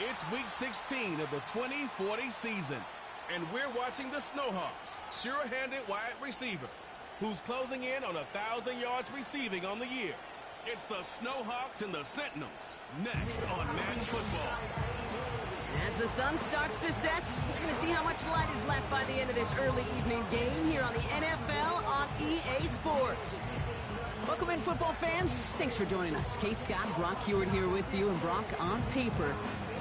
It's week 16 of the 2040 season, and we're watching the Snowhawks, sure-handed wide receiver, who's closing in on 1,000 yards receiving on the year. It's the Snowhawks and the Sentinels, next on Men's Football. As the sun starts to set, we're going to see how much light is left by the end of this early evening game here on the NFL on EA Sports. Welcome in, football fans. Thanks for joining us. Kate Scott, Brock Hewitt here with you, and Brock, on paper,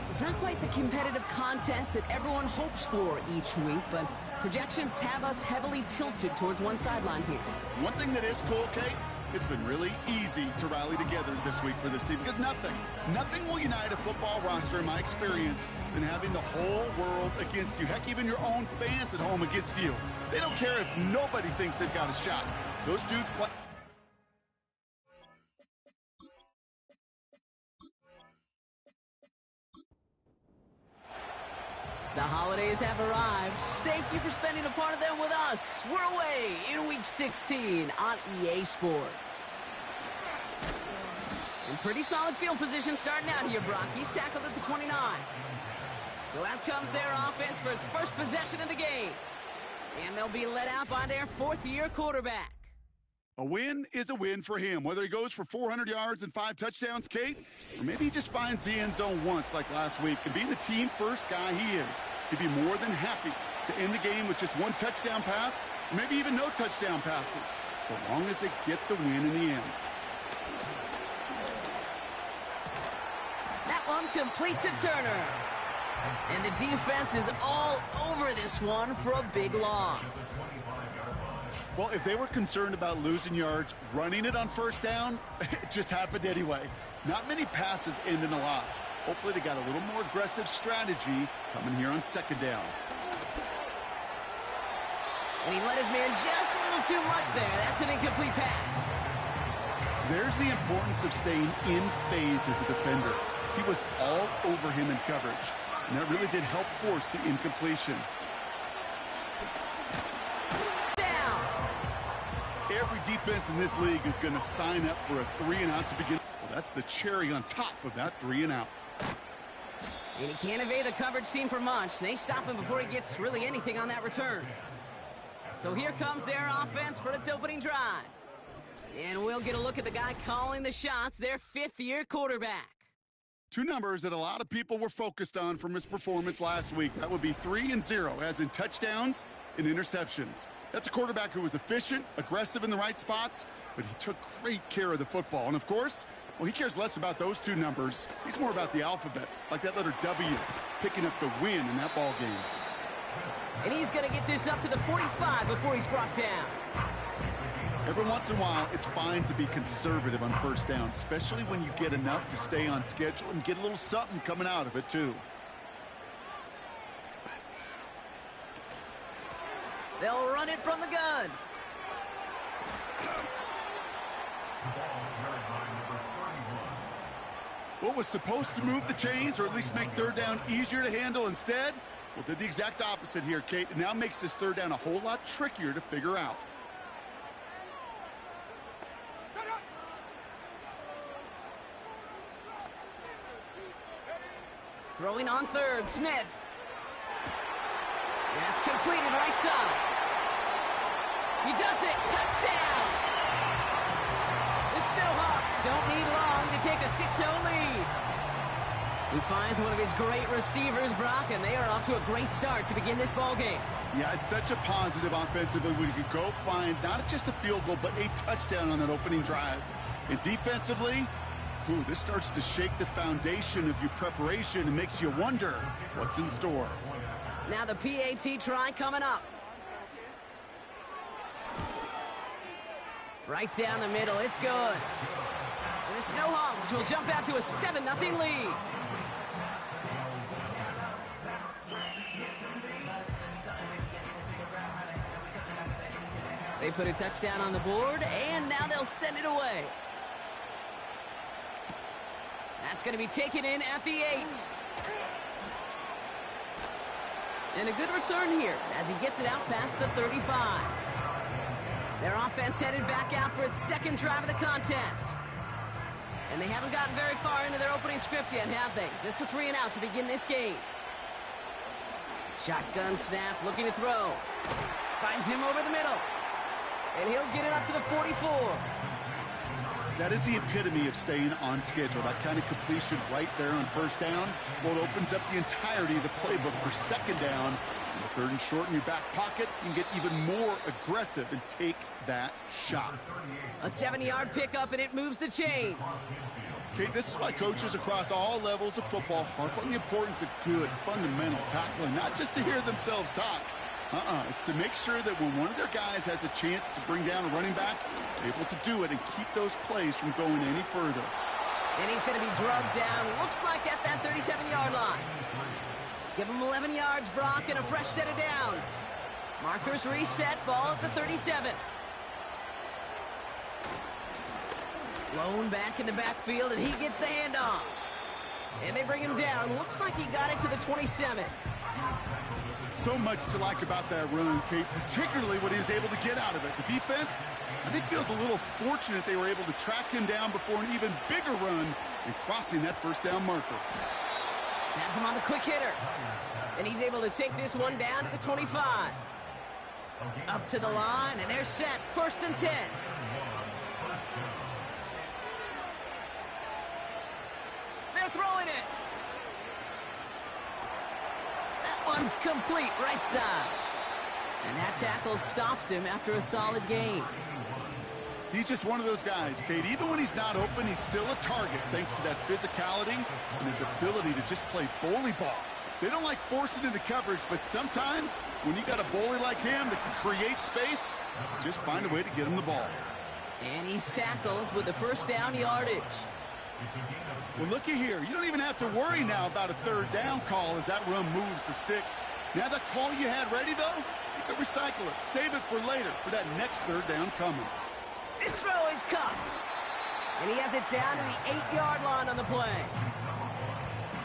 it's not quite the competitive contest that everyone hopes for each week, but projections have us heavily tilted towards one sideline here. One thing that is cool, Kate, it's been really easy to rally together this week for this team because nothing will unite a football roster, in my experience, than having the whole world against you. Heck, even your own fans at home against you. They don't care if nobody thinks they've got a shot. Those dudes play. The holidays have arrived. Thank you for spending a part of them with us. We're away in Week 16 on EA Sports. In pretty solid field position starting out here, Brock. He's tackled at the 29. So out comes their offense for its first possession of the game. And they'll be led out by their fourth-year quarterback. A win is a win for him, whether he goes for 400 yards and 5 touchdowns, Kate, or maybe he just finds the end zone once like last week. And being the team-first guy he is, he'd be more than happy to end the game with just one touchdown pass, or maybe even no touchdown passes, so long as they get the win in the end. That one complete to Turner. And the defense is all over this one for a big loss. Well, if they were concerned about losing yards, running it on first down, it just happened anyway. Not many passes end in a loss. Hopefully they got a little more aggressive strategy coming here on second down. And he let his man just a little too much there. That's an incomplete pass. There's the importance of staying in phase as a defender. He was all over him in coverage, and that really did help force the incompletion. Every defense in this league is going to sign up for a 3-and-out to begin. Well, that's the cherry on top of that 3-and-out. And he can't evade the coverage team for much. They stop him before he gets really anything on that return. So here comes their offense for its opening drive. And we'll get a look at the guy calling the shots, their fifth-year quarterback. Two numbers that a lot of people were focused on from his performance last week. That would be 3 and 0, as in touchdowns and interceptions. That's a quarterback who was efficient, aggressive in the right spots, but he took great care of the football. And, of course, well, he cares less about those two numbers. He's more about the alphabet, like that letter W, picking up the win in that ball game. And he's going to get this up to the 45 before he's brought down. Every once in a while, it's fine to be conservative on first down, especially when you get enough to stay on schedule and get a little something coming out of it, too. They'll run it from the gun. What was supposed to move the chains, or at least make third down easier to handle instead? Well, did the exact opposite here, Kate. It now makes this third down a whole lot trickier to figure out. Throwing on third, Smith. That's completed right side. He does it. Touchdown. The Snowhawks don't need long to take a 6-0 lead. He finds one of his great receivers, Brock, and they are off to a great start to begin this ball game. Yeah, it's such a positive offensively when you could go find not just a field goal, but a touchdown on that opening drive. And defensively, this starts to shake the foundation of your preparation and makes you wonder what's in store. Now the PAT try coming up. Right down the middle, it's good. And the Snowhawks will jump out to a 7-0 lead. They put a touchdown on the board, and now they'll send it away. That's going to be taken in at the 8. And a good return here as he gets it out past the 35. Their offense headed back out for its second drive of the contest. And they haven't gotten very far into their opening script yet, have they? Just a 3-and-out to begin this game. Shotgun snap, looking to throw. Finds him over the middle. And he'll get it up to the 44. That is the epitome of staying on schedule. That kind of completion right there on first down. Well, it opens up the entirety of the playbook for second down. And the third and short in your back pocket, you can get even more aggressive and take that shot. A 7-yard pickup, and it moves the chains. Okay, this is why coaches across all levels of football harp on the importance of good, fundamental tackling, not just to hear themselves talk. It's to make sure that when one of their guys has a chance to bring down a running back, they're able to do it and keep those plays from going any further. And he's going to be drugged down, looks like at that 37-yard line. Give him 11 yards, Brock, and a fresh set of downs. Markers reset, ball at the 37. Lone back in the backfield, and he gets the handoff. And they bring him down. Looks like he got it to the 27. So much to like about that run, Kate, particularly what he was able to get out of it. The defense, I think, feels a little fortunate they were able to track him down before an even bigger run and crossing that first down marker. Has him on the quick hitter. And he's able to take this one down to the 25. Up to the line, and they're set. First and 10. They're throwing it. That one's complete, right side. And that tackle stops him after a solid gain. He's just one of those guys, Kate. Even when he's not open, he's still a target thanks to that physicality and his ability to just play bully ball. They don't like forcing into coverage, but sometimes when you got a bully like him that can create space, just find a way to get him the ball. And he's tackled with the first down yardage. Well, looky here. You don't even have to worry now about a third down call as that run moves the sticks. Now that call you had ready, though, you can recycle it. Save it for later for that next third down coming. This throw is cuffed. And he has it down to the 8-yard line on the play.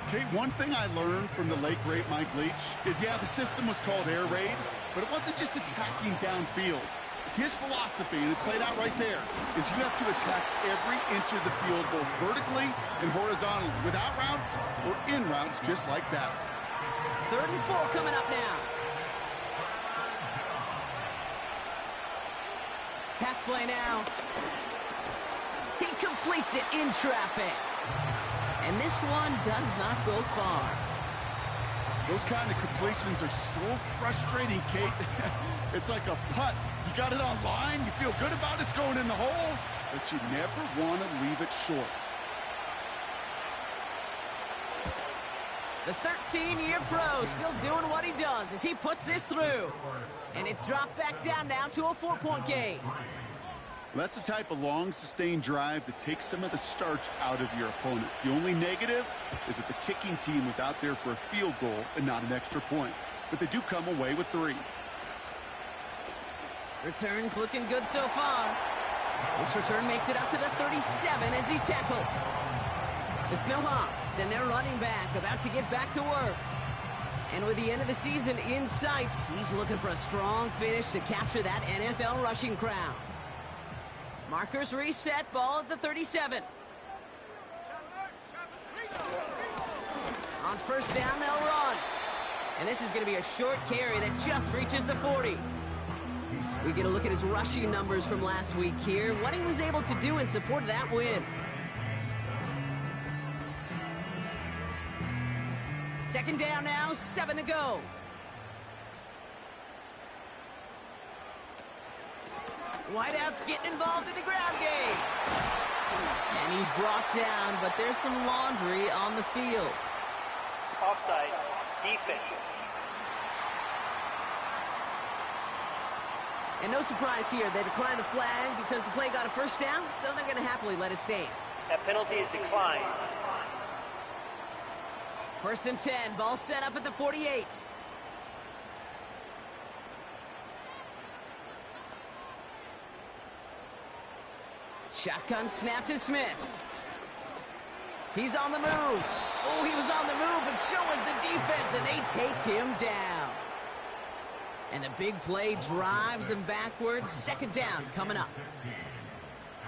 Okay, one thing I learned from the late, great Mike Leach is, yeah, the system was called air raid, but it wasn't just attacking downfield. His philosophy, and it played out right there, is you have to attack every inch of the field, both vertically and horizontally, without routes or in routes just like that. 3rd and 4 coming up now. Pass play now. He completes it in traffic. And this one does not go far. Those kind of completions are so frustrating, Kate. It's like a putt. You got it on line, you feel good about it's going in the hole, but you never want to leave it short. The 13-year pro still doing what he does as he puts this through. And it's dropped back down now to a 4-point game. Well, that's the type of long, sustained drive that takes some of the starch out of your opponent. The only negative is that the kicking team was out there for a field goal and not an extra point. But they do come away with 3. Returns looking good so far. This return makes it up to the 37 as he's tackled. The Snowhawks and their running back about to get back to work. And with the end of the season in sight, he's looking for a strong finish to capture that NFL rushing crown. Markers reset, ball at the 37. On first down, they'll run. And this is going to be a short carry that just reaches the 40. We get a look at his rushing numbers from last week here, what he was able to do in support of that win. Second down now, 7 to go. Whiteout's getting involved in the ground game. And he's brought down, but there's some laundry on the field. Offside, defense. And no surprise here, they declined the flag because the play got a first down, so they're going to happily let it stand. That penalty is declined. First and 10, ball set up at the 48. Shotgun snap to Smith. He's on the move. Oh, he was on the move, but so was the defense, and they take him down. And the big play drives them backwards. Second down coming up.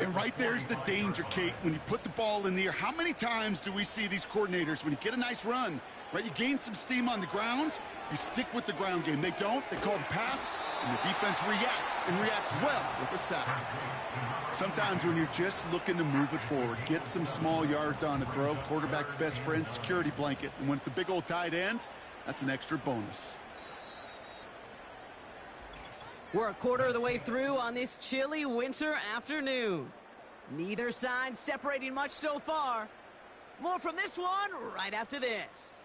And right there's the danger, Kate. When you put the ball in the air, how many times do we see these coordinators, when you get a nice run, right, you gain some steam on the ground, you stick with the ground game. They don't. They call the pass, and the defense reacts, and reacts well with a sack. Sometimes when you're just looking to move it forward, get some small yards on a throw, quarterback's best friend, security blanket. And when it's a big old tight end, that's an extra bonus. We're a quarter of the way through on this chilly winter afternoon. Neither side separating much so far. More from this one right after this.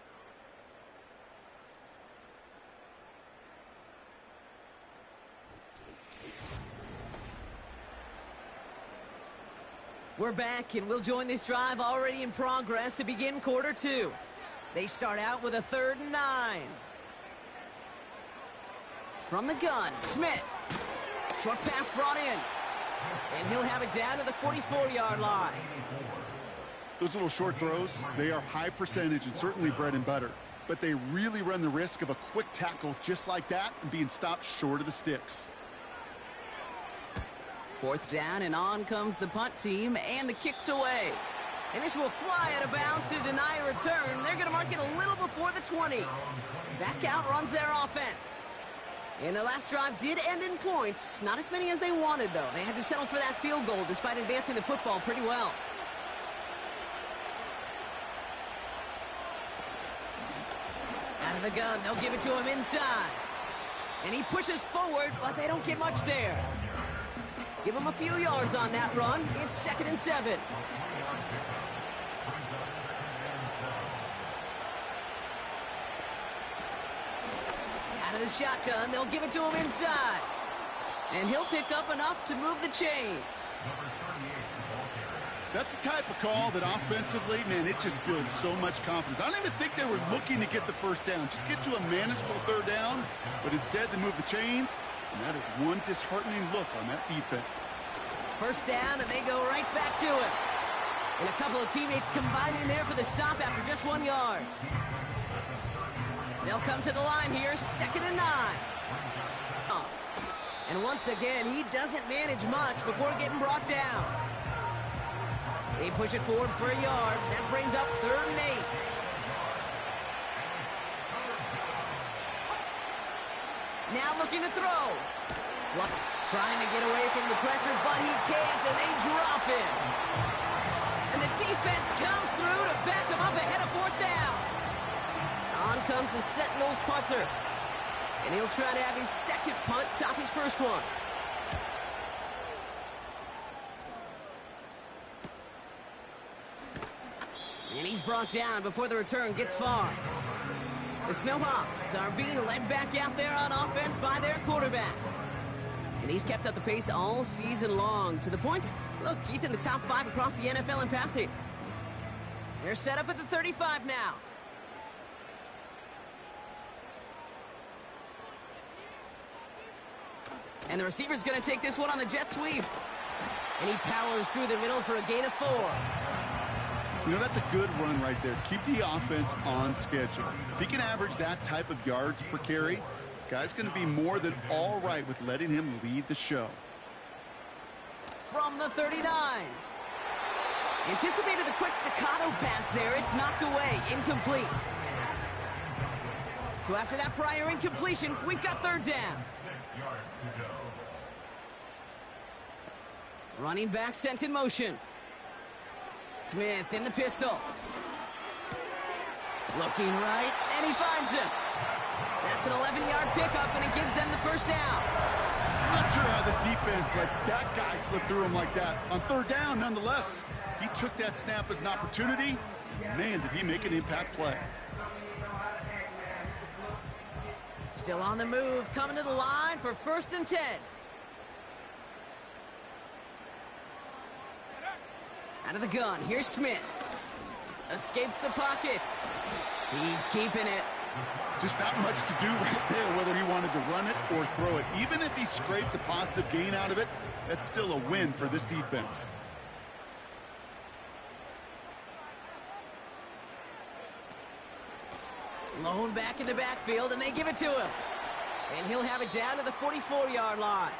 We're back, and we'll join this drive already in progress to begin quarter two. They start out with a 3rd and 9. From the gun, Smith. Short pass brought in. And he'll have it down to the 44-yard line. Those little short throws, they are high percentage and certainly bread and butter. But they really run the risk of a quick tackle just like that and being stopped short of the sticks. 4th down, and on comes the punt team, and the kick's away. And this will fly out of bounds to deny a return. They're going to mark it a little before the 20. Back out runs their offense. And their last drive did end in points. Not as many as they wanted, though. They had to settle for that field goal despite advancing the football pretty well. Out of the gun, they'll give it to him inside. And he pushes forward, but they don't get much there. Give him a few yards on that run. It's 2nd and 7. Out of the shotgun, they'll give it to him inside. And he'll pick up enough to move the chains. That's the type of call that offensively, man, it just builds so much confidence. I don't even think they were looking to get the 1st down. Just get to a manageable 3rd down. But instead, they move the chains. And that is one disheartening look on that defense. 1st down, and they go right back to it. And a couple of teammates combining there for the stop after just 1 yard. They'll come to the line here, 2nd and 9. And once again, he doesn't manage much before getting brought down. They push it forward for a yard. That brings up 3rd and 8. Now looking to throw. Trying to get away from the pressure, but he can't, and they drop him. And the defense comes through to back him up ahead of 4th down. On comes the Sentinels punter. And he'll try to have his 2nd punt top his 1st one. And he's brought down before the return gets far. The Snowhawks are being led back out there on offense by their quarterback. And he's kept up the pace all season long, to the point, look, he's in the top 5 across the NFL in passing. They're set up at the 35 now. And the receiver's going to take this one on the jet sweep. And he powers through the middle for a gain of 4. You know, that's a good run right there. Keep the offense on schedule. If he can average that type of yards per carry, this guy's going to be more than all right with letting him lead the show. From the 39. Anticipated the quick staccato pass there. It's knocked away. Incomplete. So after that prior incompletion, we've got 3rd down. Running back sent in motion. Smith in the pistol. Looking right, and he finds him. That's an 11-yard pickup, and it gives them the 1st down. I'm not sure how this defense let that guy slip through him like that. On 3rd down, nonetheless, he took that snap as an opportunity. Man, did he make an impact play. Still on the move, coming to the line for 1st and 10. Out of the gun, here's Smith. Escapes the pocket. He's keeping it. Just not much to do right there, whether he wanted to run it or throw it. Even if he scraped a positive gain out of it, that's still a win for this defense. Lone back in the backfield, and they give it to him. And he'll have it down to the 44-yard line.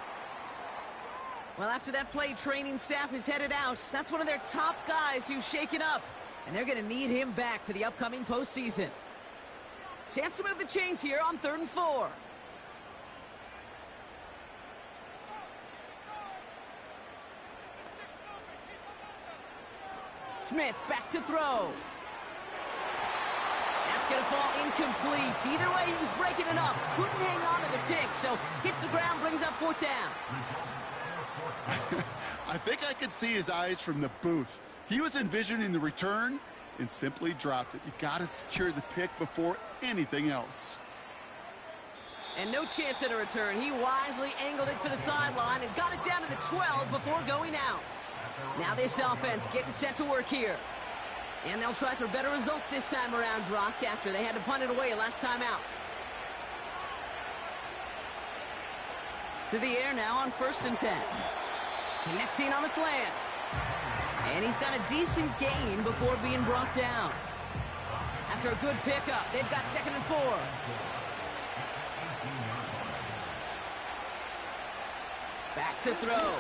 Well, after that play, training staff is headed out. That's one of their top guys who's shaken up, and they're going to need him back for the upcoming postseason. Chance to move the chains here on 3rd and 4. Smith back to throw. That's going to fall incomplete. Either way, he was breaking it up. Couldn't hang on to the pick, so hits the ground, brings up 4th down. I think I could see his eyes from the booth. He was envisioning the return and simply dropped it. You got to secure the pick before anything else. And no chance at a return. He wisely angled it for the sideline and got it down to the 12 before going out. Now this offense getting set to work here. And they'll try for better results this time around, Brock, after they had to punt it away last time out. To the air now on 1st and 10. Connecting on the slant. And he's got a decent gain before being brought down. After a good pickup, they've got 2nd and 4. Back to throw.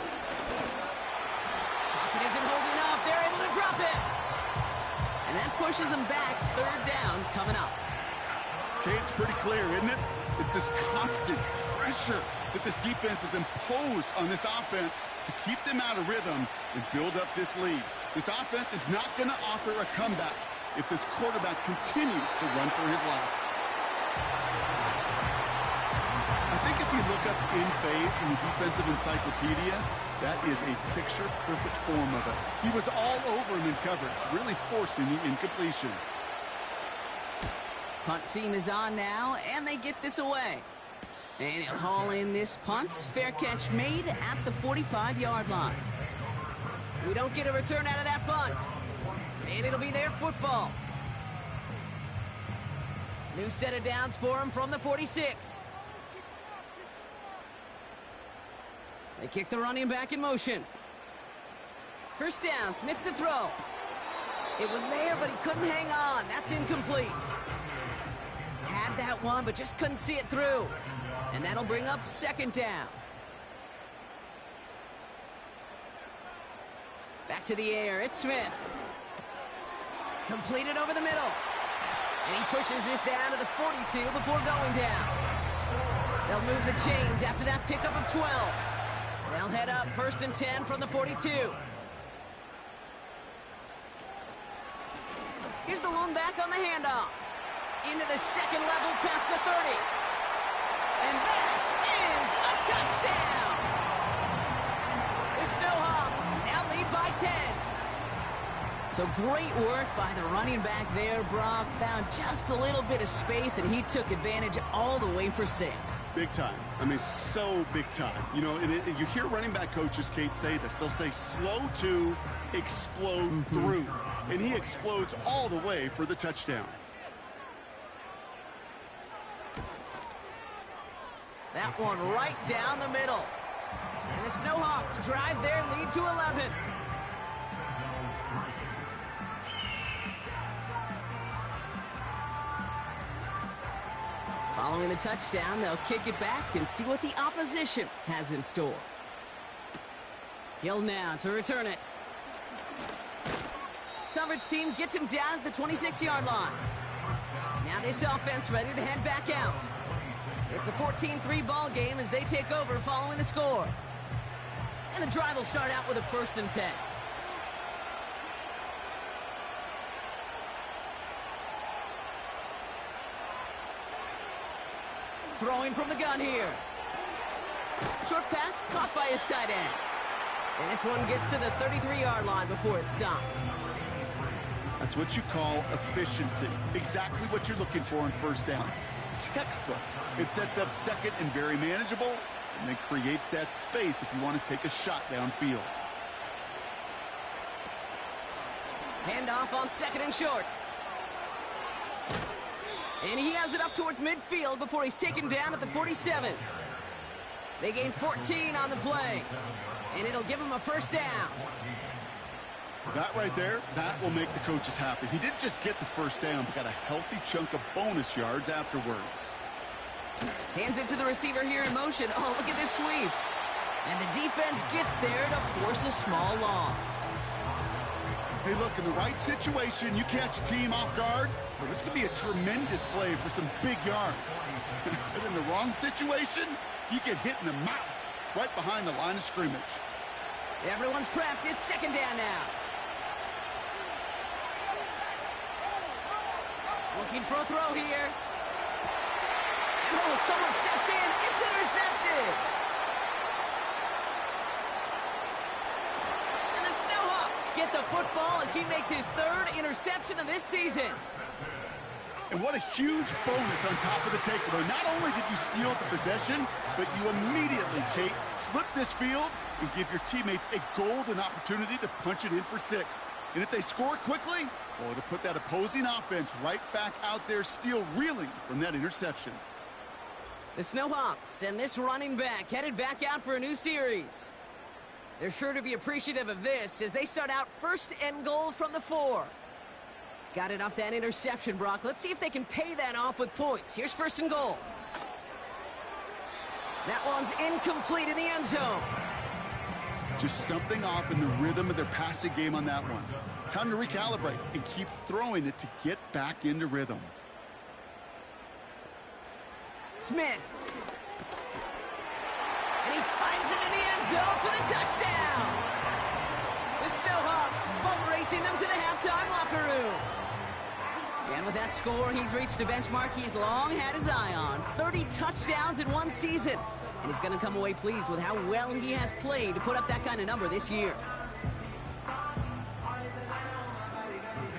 Pocket isn't holding up. They're able to drop it. And that pushes them back. 3rd down coming up. Okay, it's pretty clear, isn't it? It's this constant pressure that this defense has imposed on this offense to keep them out of rhythm and build up this lead. This offense is not going to offer a comeback if this quarterback continues to run for his life. I think if you look up in phase in the defensive encyclopedia, that is a picture-perfect form of it. He was all over him in coverage, really forcing the incompletion. Punt team is on now, and they get this away. And he'll haul in this punt. Fair catch made at the 45-yard line. We don't get a return out of that punt. And it'll be their football. New set of downs for him from the 46. They kick the running back in motion. 1st down, Smith to throw. It was there, but he couldn't hang on. That's incomplete. Had that one, but just couldn't see it through. And that'll bring up 2nd down. Back to the air, it's Smith. Completed over the middle. And he pushes this down to the 42 before going down. They'll move the chains after that pickup of 12. They'll head up 1st and 10 from the 42. Here's the lone back on the handoff. Into the 2nd level past the 30. And that is a touchdown. The Snowhawks now lead by 10. So great work by the running back there, Brock. Found just a little bit of space, and he took advantage all the way for 6. Big time. I mean, so big time. You know, and you hear running back coaches, Kate, say this. They'll say slow to explode through. And he explodes all the way for the touchdown. That one right down the middle. And the Snowhawks drive their lead to 11. Following the touchdown, they'll kick it back and see what the opposition has in store. Hill now to return it. Coverage team gets him down at the 26-yard line. Now this offense ready to head back out. It's a 14-3 ball game as they take over following the score. And the drive will start out with a 1st and 10. Throwing from the gun here. Short pass caught by his tight end. And this one gets to the 33-yard line before it's stopped. That's what you call efficiency. Exactly what you're looking for on 1st down. Textbook. It sets up 2nd and very manageable, and then creates that space if you want to take a shot downfield. Handoff on 2nd and short. And he has it up towards midfield before he's taken down at the 47. They gain 14 on the play, and it'll give him a 1st down. That right there, that will make the coaches happy. He didn't just get the 1st down, but got a healthy chunk of bonus yards afterwards. Hands it to the receiver here in motion. Oh, look at this sweep. And the defense gets there to force a small loss. Hey, look, in the right situation, you catch a team off guard, well, this could be a tremendous play for some big yards. But in the wrong situation, you get hit in the mouth right behind the line of scrimmage. Everyone's prepped. It's second down now. Looking for a throw here. And oh, someone stepped in. It's intercepted. And the Snowhawks get the football as he makes his third interception of this season. And what a huge bonus on top of the takeaway. Not only did you steal the possession, but you immediately, Kate, flip this field and give your teammates a golden opportunity to punch it in for 6. And if they score quickly, well, to put that opposing offense right back out there, still reeling from that interception. The Snowhawks and this running back headed back out for a new series. They're sure to be appreciative of this as they start out first and goal from the 4. Got it off that interception, Brock. Let's see if they can pay that off with points. Here's first and goal. That one's incomplete in the end zone. Just something off in the rhythm of their passing game on that one. Time to recalibrate and keep throwing it to get back into rhythm. Smith. And he finds him in the end zone for the touchdown. The Snowhawks boat racing them to the halftime locker room. And with that score, he's reached a benchmark he's long had his eye on. 30 touchdowns in one season. And he's going to come away pleased with how well he has played to put up that kind of number this year.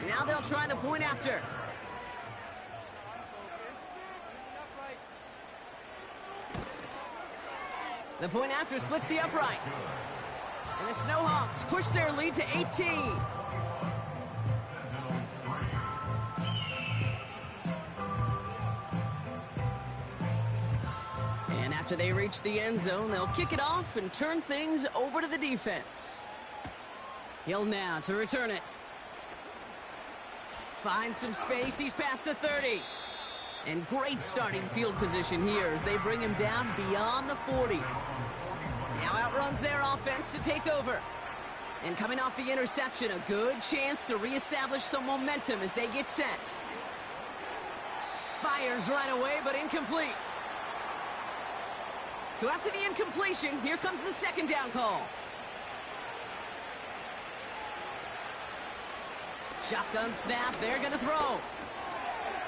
Now they'll try the point after. The point after splits the uprights. And the Snowhawks push their lead to 18. And after they reach the end zone, they'll kick it off and turn things over to the defense. Hill now to return it. Finds some space. He's past the 30. And great starting field position here as they bring him down beyond the 40. Now outruns their offense to take over. And coming off the interception, a good chance to reestablish some momentum as they get set. Fires right away, but incomplete. So after the incompletion, here comes the second down call. Shotgun snap, they're going to throw.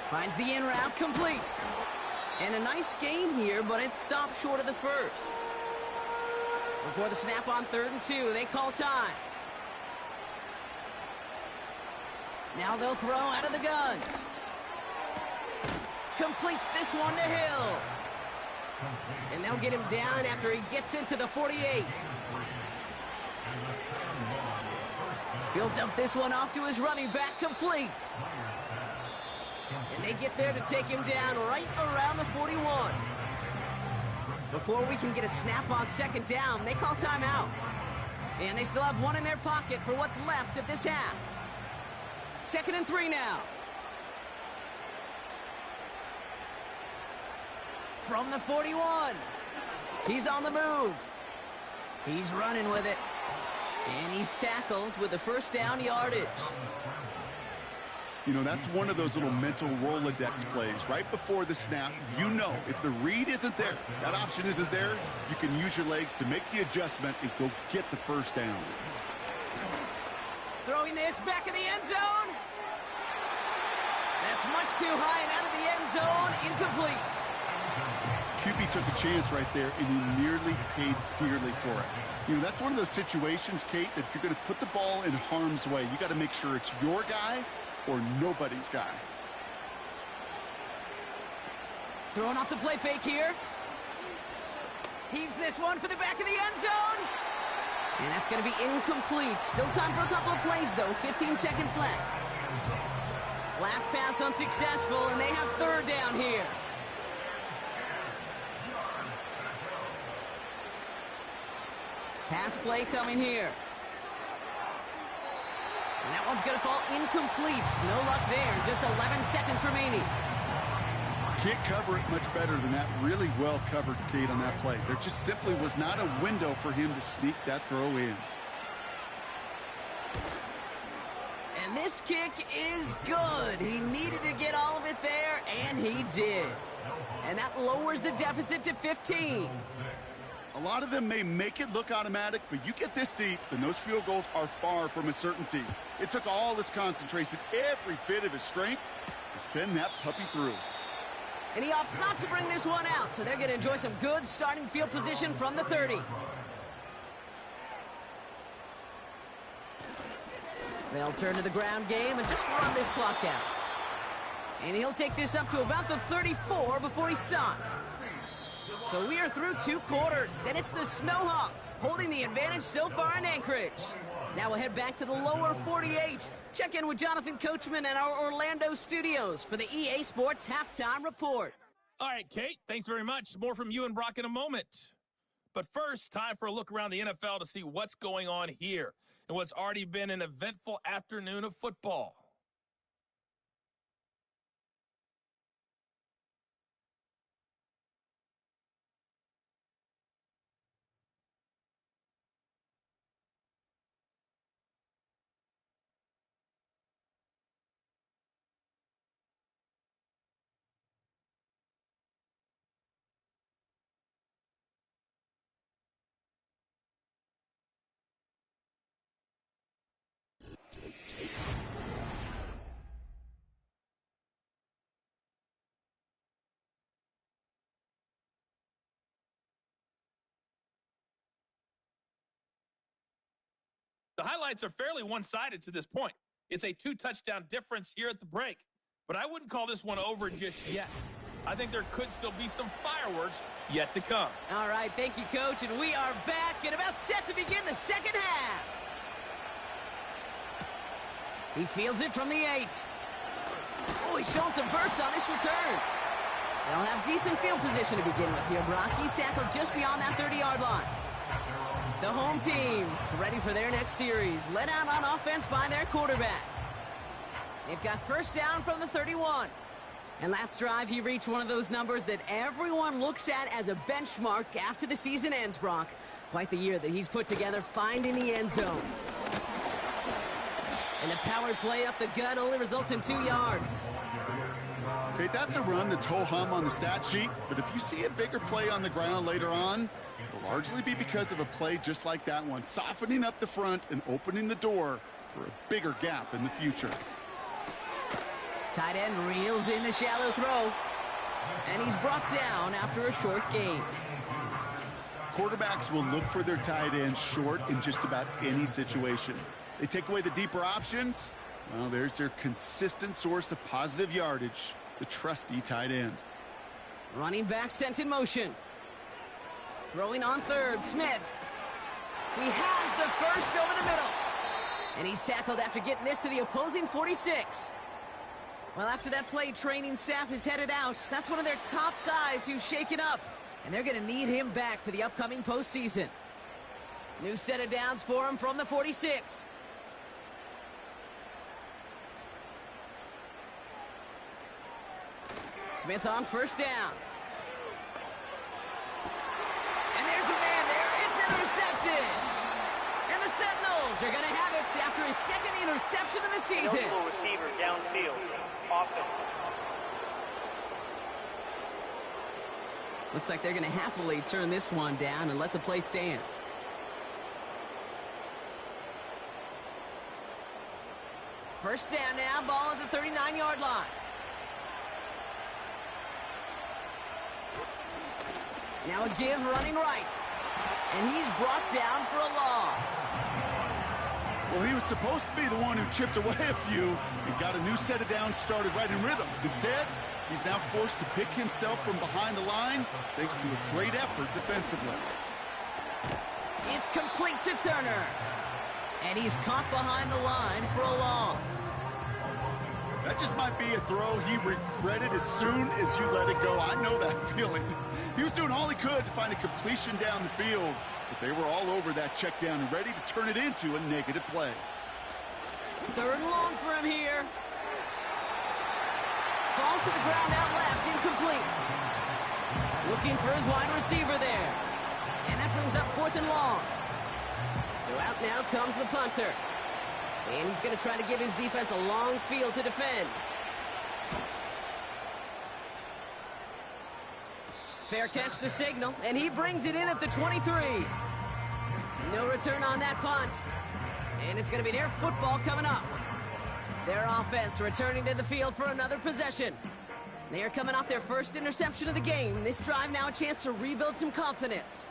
Finds the in route, complete. And a nice gain here, but it's stopped short of the first. Before the snap on 3rd and 2, they call time. Now they'll throw out of the gun. Completes this one to Hill. And they'll get him down after he gets into the 48. He'll dump this one off to his running back, complete. And they get there to take him down right around the 41. Before we can get a snap on second down, they call timeout. And they still have one in their pocket for what's left of this half. 2nd and 3 now. From the 41. He's on the move. He's running with it. And he's tackled with the first down yardage. You know, that's one of those little mental Rolodex plays. Right before the snap, you know if the read isn't there, that option isn't there, you can use your legs to make the adjustment and go get the first down. Throwing this back in the end zone. That's much too high and out of the end zone. Incomplete. QB took a chance right there, and he nearly paid dearly for it. You know, that's one of those situations, Kate, that if you're going to put the ball in harm's way, you got to make sure it's your guy or nobody's guy. Throwing off the play fake here. Heaves this one for the back of the end zone. And that's going to be incomplete. Still time for a couple of plays, though. 15 seconds left. Last pass unsuccessful, and they have 3rd down here. Pass play coming here. And that one's going to fall incomplete. No luck there. Just 11 seconds remaining. can't cover it much better than that. Really well covered, Kate, on that play. There just simply was not a window for him to sneak that throw in. And this kick is good. He needed to get all of it there, and he did. And that lowers the deficit to 15. A lot of them may make it look automatic, but you get this deep, and those field goals are far from a certainty. It took all his concentration, every bit of his strength, to send that puppy through. And he opts not to bring this one out, so they're going to enjoy some good starting field position from the 30. They'll turn to the ground game and just run this clock out. And he'll take this up to about the 34 before he stopped. So we are through 2 quarters, and it's the Snowhawks holding the advantage so far in Anchorage. Now we'll head back to the lower 48. Check in with Jonathan Coachman at our Orlando studios for the EA Sports Halftime Report. All right, Kate, thanks very much. More from you and Brock in a moment. But first, time for a look around the NFL to see what's going on here and what's already been an eventful afternoon of football. The highlights are fairly one-sided to this point. It's a 2-touchdown difference here at the break. But I wouldn't call this one over just yet. I think there could still be some fireworks yet to come. All right, thank you, Coach. And we are back and about set to begin the second half. He fields it from the 8. Oh, he's showing some burst on this return. They'll have decent field position to begin with here, Brock. He's tackled just beyond that 30-yard line. The home team's ready for their next series, led out on offense by their quarterback. They've got first down from the 31. And last drive, he reached one of those numbers that everyone looks at as a benchmark after the season ends, Brock. Quite the year that he's put together, finding the end zone. And the power play up the gut only results in 2 yards. Okay, that's a run that's ho-hum on the stat sheet, but if you see a bigger play on the ground later on, it'll largely be because of a play just like that one, softening up the front and opening the door for a bigger gap in the future. Tight end reels in the shallow throw, and he's brought down after a short gain. Quarterbacks will look for their tight end short in just about any situation. They take away the deeper options. Well, there's their consistent source of positive yardage, the trusty tight end. Running back sent in motion. Throwing on third, Smith. He has the first over the middle. And he's tackled after getting this to the opposing 46. Well, after that play, training staff is headed out. That's one of their top guys who's shaken up. And they're going to need him back for the upcoming postseason. New set of downs for him from the 46. Smith on first down. And there's a man there. It's intercepted. And the Sentinels are going to have it after his second interception of the season. Eligible receiver downfield. Offense. Looks like they're going to happily turn this one down and let the play stand. First down now, ball at the 39-yard line. Now a give running right. And he's brought down for a loss. Well, he was supposed to be the one who chipped away a few and got a new set of downs started right in rhythm. Instead, he's now forced to pick himself from behind the line thanks to a great effort defensively. It's complete to Turner. And he's caught behind the line for a loss. That just might be a throw he regretted as soon as you let it go. I know that feeling. He was doing all he could to find a completion down the field, but they were all over that check down and ready to turn it into a negative play. Third and long for him here. Falls to the ground out left, incomplete. Looking for his wide receiver there. And that brings up 4th and long. So out now comes the punter. And he's going to try to give his defense a long field to defend. Fair catch the signal, and he brings it in at the 23. No return on that punt. And it's going to be their football coming up. Their offense returning to the field for another possession. They are coming off their first interception of the game. This drive now a chance to rebuild some confidence.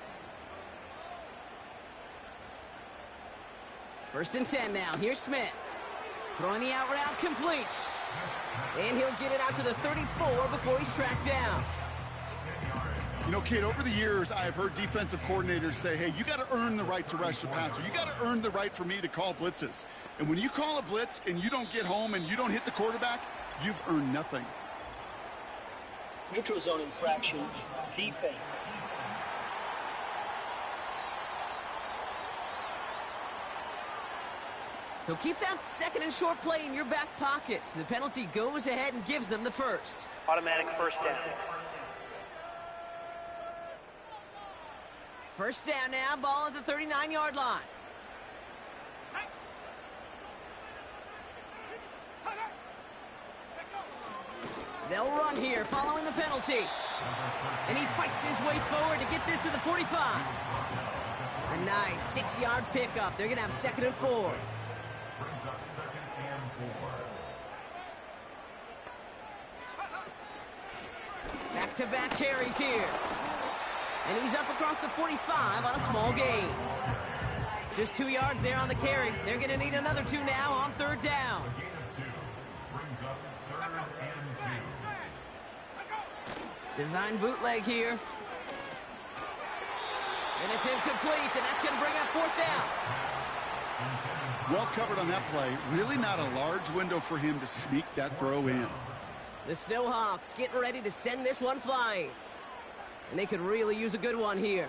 1st and 10 now. Here's Smith. Throwing the out route complete. And he'll get it out to the 34 before he's tracked down. You know, Kate, over the years, I've heard defensive coordinators say, hey, you got to earn the right to rush the passer. You got to earn the right for me to call blitzes. And when you call a blitz and you don't get home and you don't hit the quarterback, you've earned nothing. Neutral zone infraction, defense. So keep that 2nd and short play in your back pocket. So the penalty goes ahead and gives them the first. Automatic first down. First down now, ball at the 39-yard line. They'll run here following the penalty. And he fights his way forward to get this to the 45. A nice 6-yard pickup. They're going to have 2nd and 4. Back-to-back carries here. And he's up across the 45 on a small gain. Just 2 yards there on the carry. They're going to need another 2 now on 3rd down. Design bootleg here. And it's incomplete, and that's going to bring up 4th down. Well covered on that play. Really not a large window for him to sneak that throw in. The Snowhawks getting ready to send this one flying. And they could really use a good one here.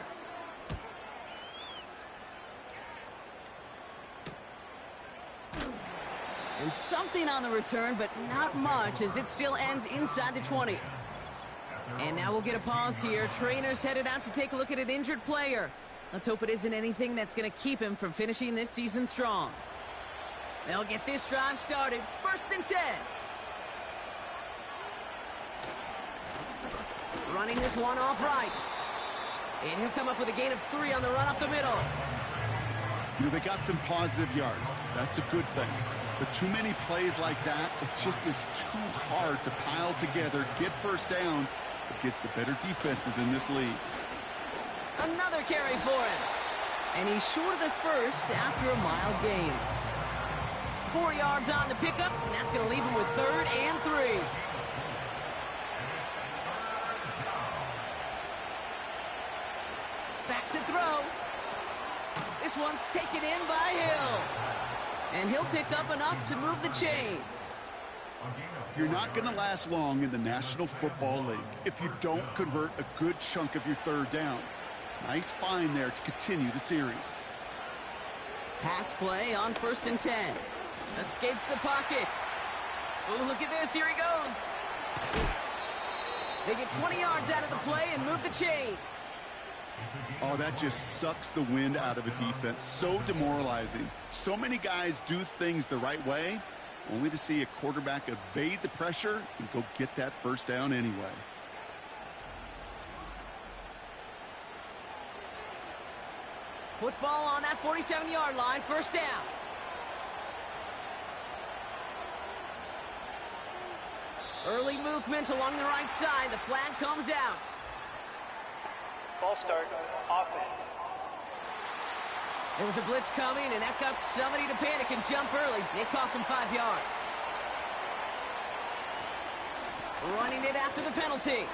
And something on the return, but not much, as it still ends inside the 20. And now we'll get a pause here. Trainers headed out to take a look at an injured player. Let's hope it isn't anything that's going to keep him from finishing this season strong. They'll get this drive started. 1st and 10. Running this one off right. And he'll come up with a gain of 3 on the run up the middle. You know, they got some positive yards. That's a good thing. But too many plays like that, it just is too hard to pile together, get first downs against the better defenses in this league. Another carry for him. And he's short of the first after a mild gain. 4 yards on the pickup, and that's going to leave him with 3rd and 3. Back to throw. This one's taken in by Hill. And he'll pick up enough to move the chains. You're not going to last long in the National Football League if you don't convert a good chunk of your 3rd downs. Nice find there to continue the series. Pass play on 1st and 10. Escapes the pocket. Oh, look at this. Here he goes. They get 20 yards out of the play and move the chains. Oh, that just sucks the wind out of a defense. So demoralizing. So many guys do things the right way, only to see a quarterback evade the pressure and go get that first down anyway. Football on that 47-yard line, 1st down. Early movement along the right side. The flag comes out. Ball start, offense. There was a blitz coming, and that got somebody to panic and jump early. It cost him 5 yards. Running it after the penalty.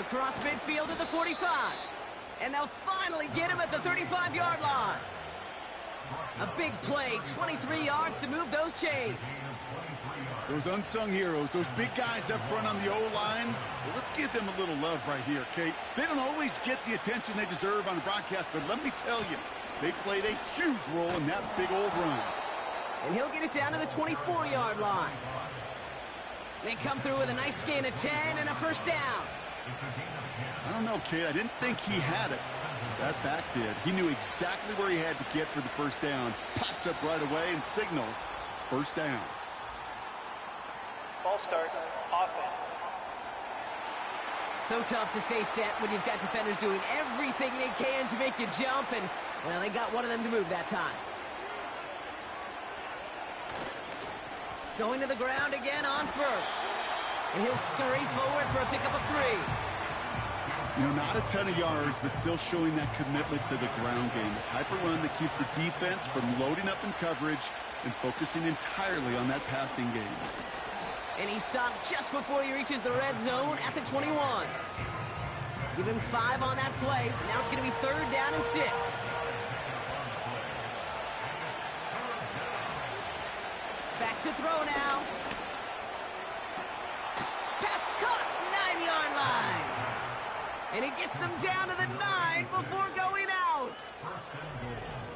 Across midfield to the 45. And they'll finally get him at the 35-yard line. A big play, 23 yards to move those chains. Those unsung heroes, those big guys up front on the O-line, well, let's give them a little love right here, Kate. They don't always get the attention they deserve on the broadcast, but let me tell you, they played a huge role in that big old run. And he'll get it down to the 24-yard line. They come through with a nice gain of 10 and a first down. I don't know, Kate. I didn't think he had it. That back did. He knew exactly where he had to get for the first down. Pops up right away and signals first down. Ball start, offense. So tough to stay set when you've got defenders doing everything they can to make you jump, and, well, they got one of them to move that time. Going to the ground again on first. And he'll scurry forward for a pickup of 3. You know, not a ton of yards, but still showing that commitment to the ground game. The type of run that keeps the defense from loading up in coverage and focusing entirely on that passing game. And he stopped just before he reaches the red zone at the 21. Give him 5 on that play. Now it's going to be 3rd down and 6. Back to throw now. Pass caught, 9-yard line. And he gets them down to the 9 before going out.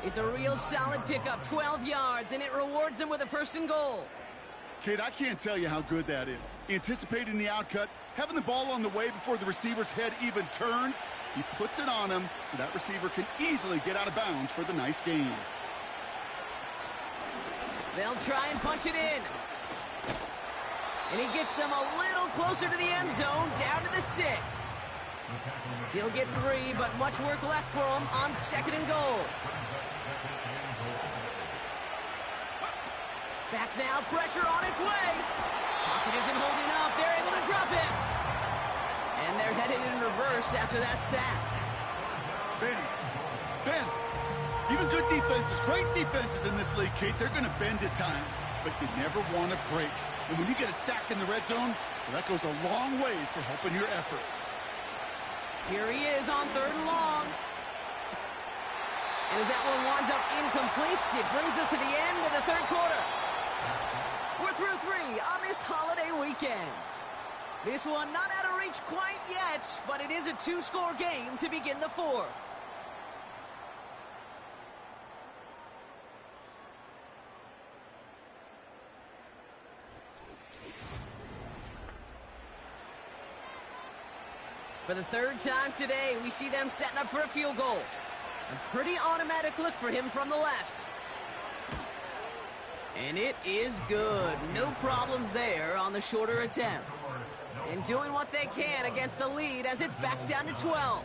It's a real solid pickup, 12 yards, and it rewards them with a 1st and goal. Kate, I can't tell you how good that is. Anticipating the outcut, having the ball on the way before the receiver's head even turns, he puts it on him so that receiver can easily get out of bounds for the nice gain. They'll try and punch it in. And he gets them a little closer to the end zone, down to the 6. He'll get 3, but much work left for him on 2nd and goal. Back now, pressure on its way. Pocket isn't holding up. They're able to drop him. And they're headed in reverse after that sack. Bend. Even good defenses, great defenses in this league, Kate, they're going to bend at times, but you never want to break. And when you get a sack in the red zone, well, that goes a long ways to helping your efforts. Here he is on 3rd and long. And as that one winds up incomplete, it brings us to the end of the 3rd quarter. We're through 3 on this holiday weekend. This one not out of reach quite yet, but it is a 2-score game to begin the 4th. For the 3rd time today, we see them setting up for a field goal. A pretty automatic look for him from the left. And it is good. No problems there on the shorter attempt. And doing what they can against the lead as it's back down to 12.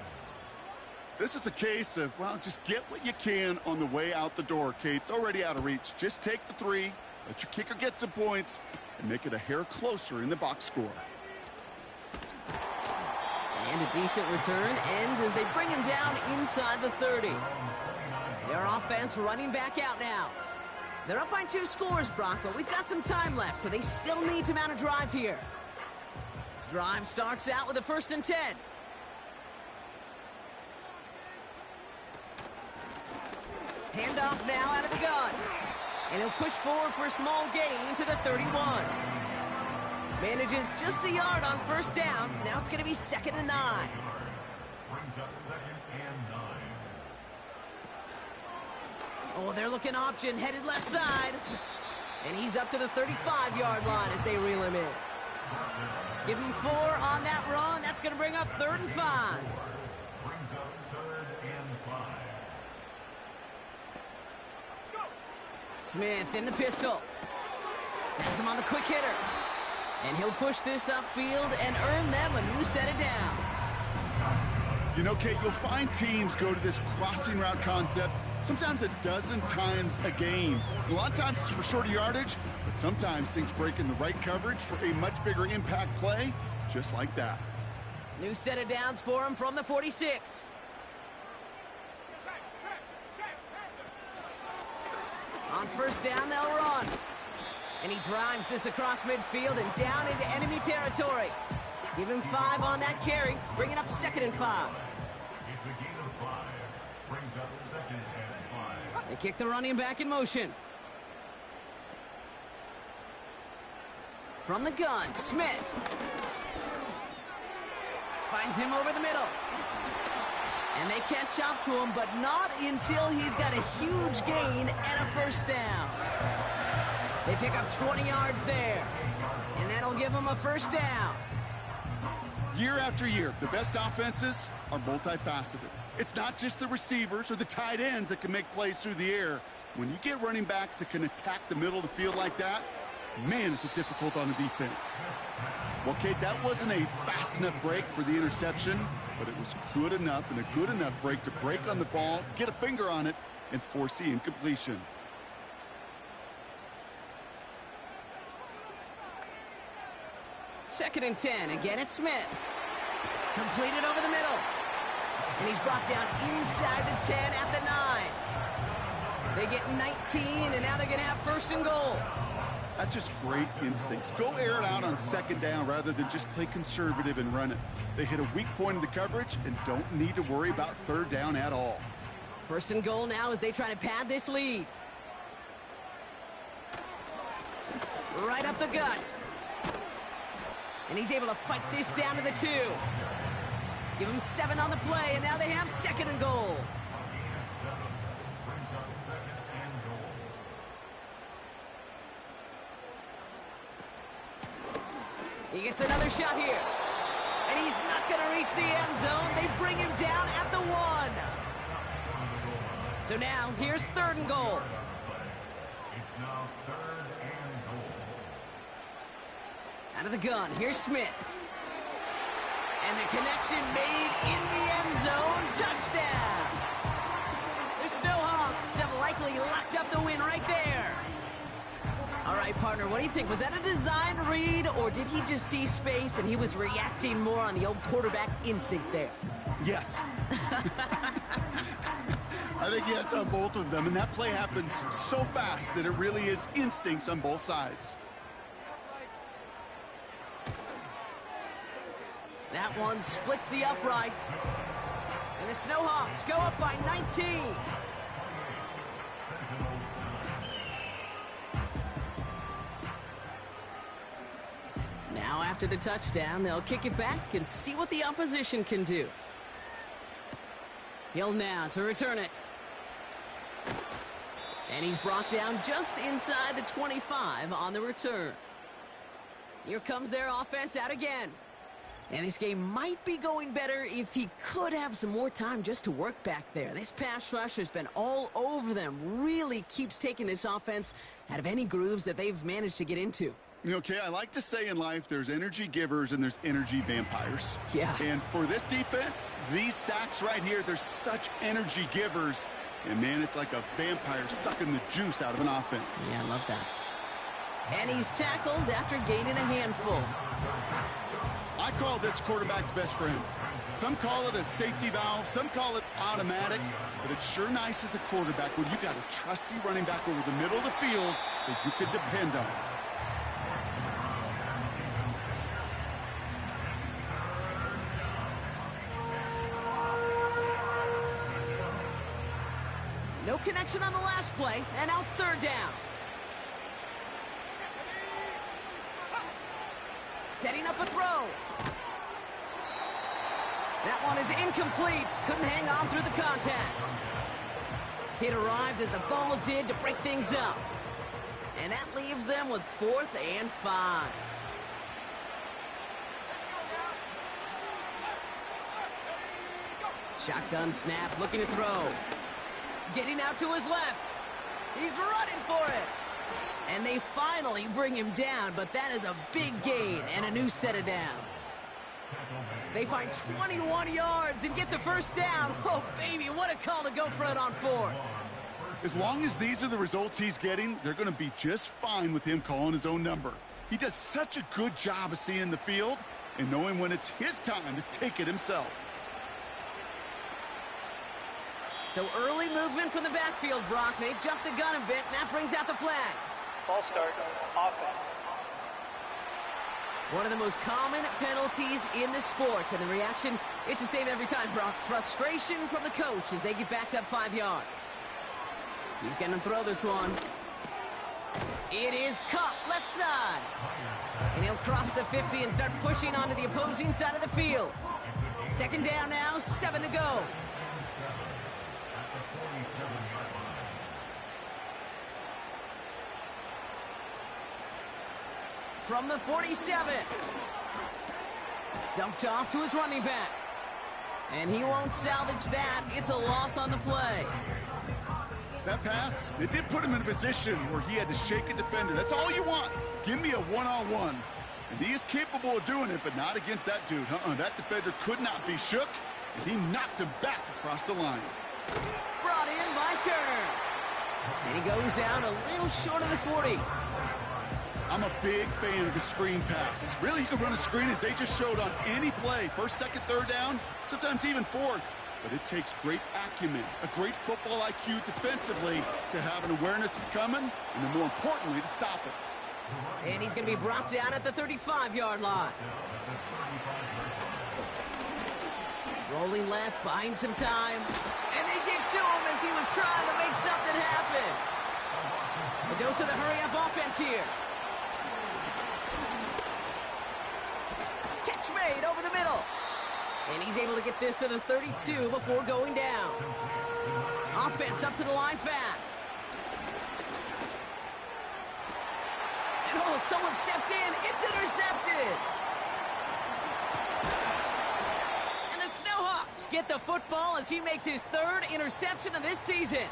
This is a case of, well, just get what you can on the way out the door, Kate. It's already out of reach. Just take the 3, let your kicker get some points, and make it a hair closer in the box score. And a decent return ends as they bring him down inside the 30. Their offense running back out now. They're up by 2 scores, Brock, but we've got some time left, so they still need to mount a drive here. Drive starts out with a 1st and 10. Handoff now out of the gun. And he'll push forward for a small gain to the 31. Manages just a yard on 1st down. Now it's going to be 2nd and 9. Brings up 2nd and 9. Oh, they're looking option, headed left side. And he's up to the 35-yard line as they reel him in. Give him 4 on that run. That's going to bring up 3rd and 5. Brings up 3rd and 5. Smith in the pistol. Has him on the quick hitter. And he'll push this upfield and earn them a new set of downs. You know, Kate, you'll find teams go to this crossing route concept sometimes a dozen times a game. A lot of times it's for shorter yardage, but sometimes things break in the right coverage for a much bigger impact play, just like that. New set of downs for him from the 46. On 1st down, they'll run. And he drives this across midfield and down into enemy territory. Give him 5 on that carry, bringing up 2nd and 5. It's a gain of 5. Brings up 2nd and 5. They kick the running back in motion. From the gun, Smith. Finds him over the middle. And they catch up to him, but not until he's got a huge gain and a 1st down. They pick up 20 yards there, and that'll give them a first down. Year after year, the best offenses are multifaceted. It's not just the receivers or the tight ends that can make plays through the air. When you get running backs that can attack the middle of the field like that, man, is it difficult on the defense. Well, Kate, that wasn't a fast enough break for the interception, but it was good enough and a good enough break to break on the ball, get a finger on it, and force the incompletion. Second and 10. Again, it's Smith. Completed over the middle. And he's brought down inside the 10 at the 9. They get 19, and now they're going to have first and goal. That's just great instincts. Go air it out on second down rather than just play conservative and run it. They hit a weak point in the coverage and don't need to worry about third down at all. First and goal now as they try to pad this lead. Right up the gut. And he's able to fight this down to the 2. Give him 7 on the play, and now they have second and goal. He gets another shot here. And he's not going to reach the end zone. They bring him down at the 1. So now, here's third and goal. It's now third and goal. Out of the gun, here's Smith. And the connection made in the end zone. Touchdown! The Snowhawks have likely locked up the win right there. All right, partner, what do you think? Was that a design read, or did he just see space and he was reacting more on the old quarterback instinct there? Yes. I think yes on both of them, and that play happens so fast that it really is instincts on both sides. That one splits the uprights. And the Snowhawks go up by 19. Now after the touchdown, they'll kick it back and see what the opposition can do. Hill now to return it. And he's brought down just inside the 25 on the return. Here comes their offense out again. And this game might be going better if he could have some more time just to work back there. This pass rush has been all over them. Really keeps taking this offense out of any grooves that they've managed to get into. Okay, I like to say in life there's energy givers and there's energy vampires. Yeah. And for this defense, these sacks right here, they're such energy givers. And, man, it's like a vampire sucking the juice out of an offense. Yeah, I love that. And he's tackled after gaining a handful. I call this quarterback's best friend. Some call it a safety valve, some call it automatic, but it's sure nice as a quarterback when you got a trusty running back over the middle of the field that you could depend on. No connection on the last play, and now it's third down. Setting up a throw. That one is incomplete. Couldn't hang on through the contact. It arrived as the ball did to break things up. And that leaves them with 4th and 5. Shotgun snap, looking to throw. Getting out to his left. He's running for it. And they finally bring him down, but that is a big gain and a new set of downs. They find 21 yards and get the first down. Oh, baby, what a call to go for it on 4th. As long as these are the results he's getting, they're going to be just fine with him calling his own number. He does such a good job of seeing the field and knowing when it's his time to take it himself. So early movement from the backfield, Brock. They've jumped the gun a bit, and that brings out the flag. Ball start, offense. One of the most common penalties in the sport, and the reaction, it's the same every time, Brock. Frustration from the coach as they get backed up 5 yards. He's going to throw this one. It is caught left side. And he'll cross the 50 and start pushing onto the opposing side of the field. Second down now, 7 to go. from the 47. Dumped off to his running back. And he won't salvage that. It's a loss on the play. That pass, it did put him in a position where he had to shake a defender. That's all you want. Give me a one-on-one. And he is capable of doing it, but not against that dude. That defender could not be shook, and he knocked him back across the line. Brought in by Turner. And he goes out a little short of the 40. I'm a big fan of the screen pass. Really, you can run a screen as they just showed on any play. First, second, third down, sometimes even fourth. But it takes great acumen, a great football IQ defensively to have an awareness it's coming, and then more importantly, to stop it. And he's going to be brought down at the 35-yard line. Rolling left, buying some time. And they get to him as he was trying to make something happen. A dose of the hurry-up offense here. Catch made over the middle. And he's able to get this to the 32 before going down. Offense up to the line fast. And oh, someone stepped in. It's intercepted. And the Snowhawks get the football as he makes his third interception of this season.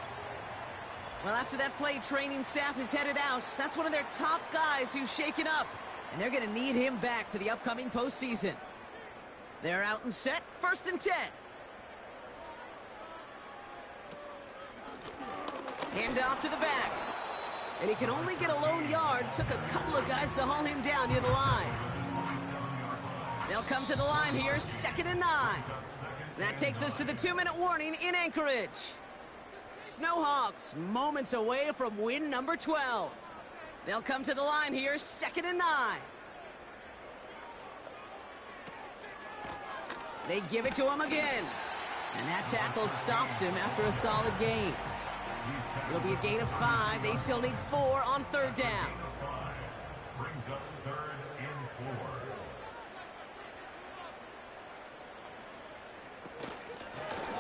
Well, after that play, training staff is headed out. That's one of their top guys who's shaken up. And they're going to need him back for the upcoming postseason. They're out and set, 1st and 10. Hand off to the back. And he can only get a lone yard. Took a couple of guys to haul him down near the line. They'll come to the line here, 2nd and 9. That takes us to the 2-minute warning in Anchorage. Snowhawks moments away from win number 12. They'll come to the line here, 2nd and 9. They give it to him again. And that tackle stops him after a solid gain. It'll be a gain of 5. They still need 4 on 3rd down. Brings up 3rd and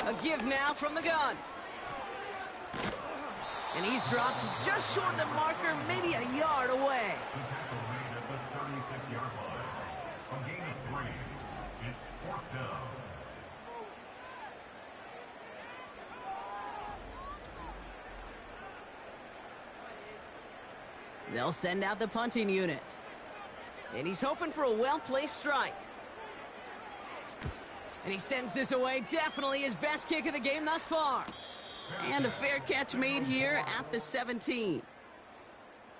4. A give now from the gun. And he's dropped just short of the marker, maybe a yard away. The tackle made at the 36-yard line. A gain of 3. It's 4th down. They'll send out the punting unit. And he's hoping for a well-placed strike. And he sends this away. Definitely his best kick of the game thus far. And a fair catch made here at the 17.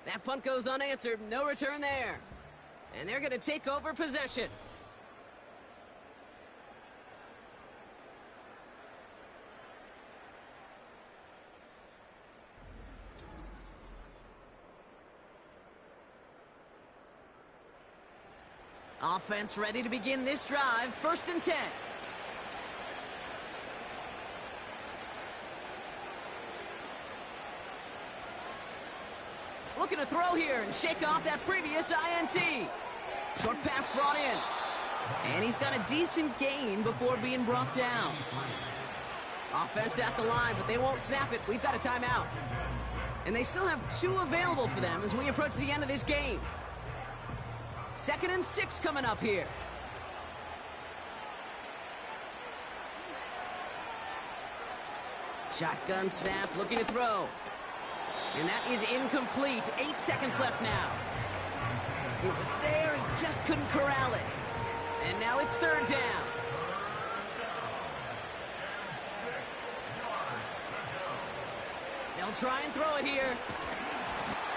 That punt goes unanswered. No return there. And they're going to take over possession. Offense ready to begin this drive. 1st and 10. Looking to throw here and shake off that previous INT. Short pass brought in. And he's got a decent gain before being brought down. Offense at the line, but they won't snap it. We've got a timeout. And they still have 2 available for them as we approach the end of this game. 2nd and 6 coming up here. Shotgun snap, looking to throw. And that is incomplete. 8 seconds left now. It was there, he just couldn't corral it. And now it's 3rd down. They'll try and throw it here.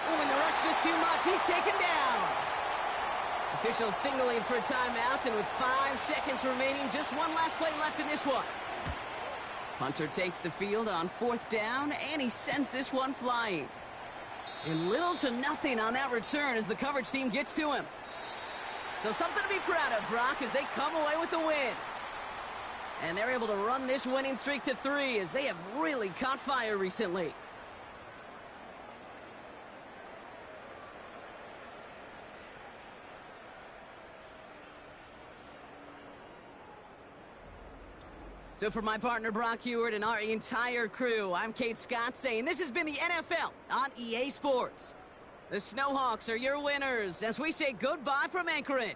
Oh, and the rush is too much. He's taken down. Officials signaling for a timeout, and with 5 seconds remaining, just one last play left in this one. Punter takes the field on 4th down, and he sends this one flying. And little to nothing on that return as the coverage team gets to him. So something to be proud of, Brock, as they come away with the win. And they're able to run this winning streak to 3 as they have really caught fire recently. So for my partner Brock Heward and our entire crew, I'm Kate Scott saying this has been the NFL on EA Sports. The Snowhawks are your winners as we say goodbye from Anchorage.